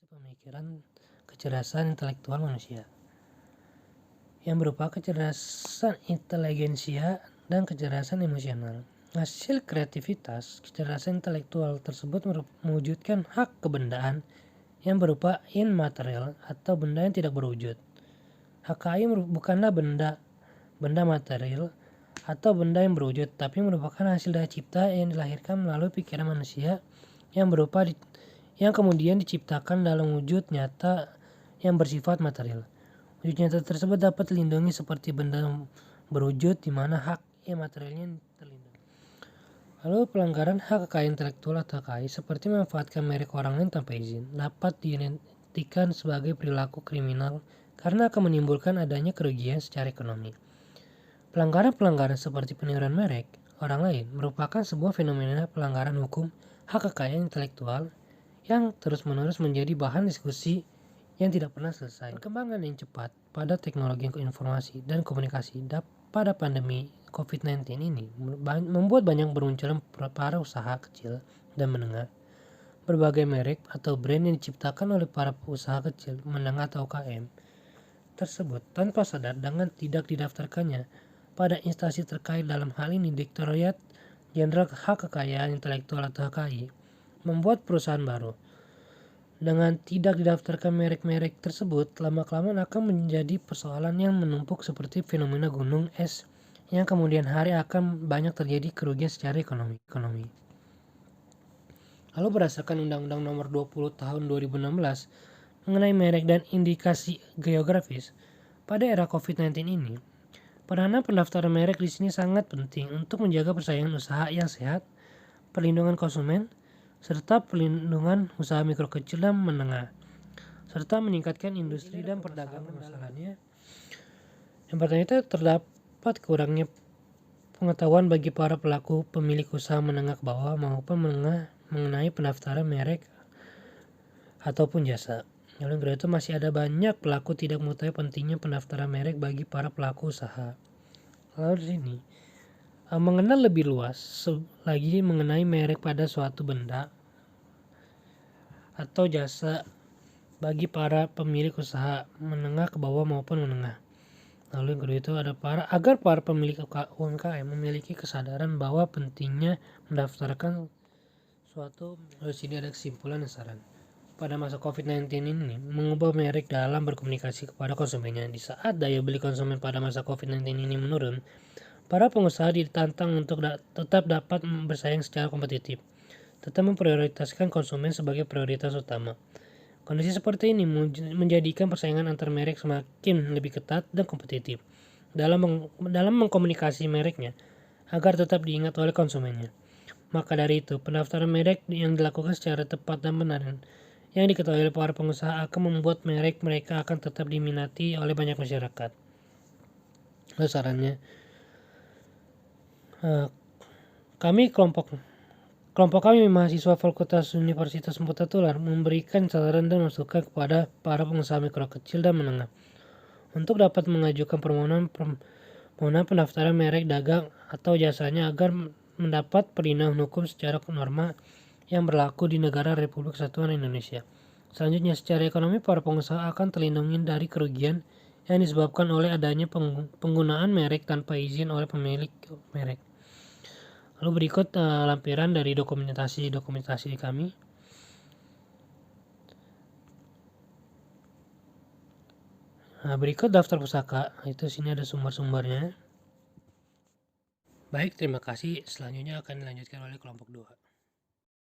pemikiran kecerdasan intelektual manusia, yang berupa kecerdasan inteligensia dan kecerdasan emosional. Hasil kreativitas kecerdasan intelektual tersebut mewujudkan hak kebendaan yang berupa immaterial atau benda yang tidak berwujud. HKI bukanlah benda material atau benda yang berwujud, tapi merupakan hasil daya cipta yang dilahirkan melalui pikiran manusia yang kemudian diciptakan dalam wujud nyata yang bersifat material. Wujud nyata tersebut dapat dilindungi seperti benda berwujud di mana hak imaterialnya terlindungi. Lalu pelanggaran hak kekayaan intelektual atau HKI seperti memanfaatkan merek orang lain tanpa izin dapat diidentikan sebagai perilaku kriminal karena akan menimbulkan adanya kerugian secara ekonomi. Pelanggaran-pelanggaran seperti peniruan merek orang lain merupakan sebuah fenomena pelanggaran hukum hak kekayaan intelektual yang terus-menerus menjadi bahan diskusi yang tidak pernah selesai. Perkembangan yang cepat pada teknologi informasi dan komunikasi pada pandemi COVID-19 ini membuat banyak bermunculan para usaha kecil dan menengah. Berbagai merek atau brand yang diciptakan oleh para usaha kecil, menengah atau UKM tersebut tanpa sadar dengan tidak didaftarkannya pada instansi terkait, dalam hal ini Direktorat Jenderal Hak Kekayaan Intelektual atau HKI, membuat perusahaan baru. Dengan tidak didaftarkan merek-merek tersebut, lama-kelamaan akan menjadi persoalan yang menumpuk seperti fenomena gunung es yang kemudian hari akan banyak terjadi kerugian secara ekonomi. Lalu berdasarkan Undang-Undang Nomor 20 Tahun 2016 mengenai merek dan indikasi geografis, pada era COVID-19 ini, peranan pendaftaran merek di sini sangat penting untuk menjaga persaingan usaha yang sehat, perlindungan konsumen, serta perlindungan usaha mikro kecil dan menengah, serta meningkatkan industri dan perdagangan. Masalahnya, yang pertama itu terdapat kurangnya pengetahuan bagi para pelaku pemilik usaha menengah ke bawah maupun menengah mengenai pendaftaran merek ataupun jasa. Lalu yang kedua itu masih ada banyak pelaku tidak mengetahui pentingnya pendaftaran merek bagi para pelaku usaha. Lalu di sini mengenal lebih luas lagi mengenai merek pada suatu benda atau jasa bagi para pemilik usaha menengah ke bawah maupun menengah. Lalu yang kedua itu ada agar para pemilik UMKM memiliki kesadaran bahwa pentingnya mendaftarkan suatu. Lalu sini ada kesimpulan dan saran. Pada masa COVID-19 ini mengubah merek dalam berkomunikasi kepada konsumennya. Di saat daya beli konsumen pada masa COVID-19 ini menurun, para pengusaha ditantang untuk tetap dapat bersaing secara kompetitif, tetap memprioritaskan konsumen sebagai prioritas utama. Kondisi seperti ini menjadikan persaingan antar merek semakin lebih ketat dan kompetitif dalam mengkomunikasi mereknya agar tetap diingat oleh konsumennya. Maka dari itu, pendaftaran merek yang dilakukan secara tepat dan benar yang diketahui oleh para pengusaha akan membuat merek mereka akan tetap diminati oleh banyak masyarakat. Lalu sarannya, kelompok kami mahasiswa Fakultas Universitas Mata Tular memberikan saran dan masukan kepada para pengusaha mikro kecil dan menengah untuk dapat mengajukan permohonan pendaftaran merek dagang atau jasanya agar mendapat perlindungan hukum secara norma yang berlaku di negara Republik Kesatuan Indonesia. Selanjutnya, secara ekonomi para pengusaha akan terlindungi dari kerugian yang disebabkan oleh adanya penggunaan merek tanpa izin oleh pemilik merek. Lalu berikut lampiran dari dokumentasi kami. Berikut daftar pusaka, itu sini ada sumber-sumbernya. Baik, terima kasih. Selanjutnya akan dilanjutkan oleh kelompok 2.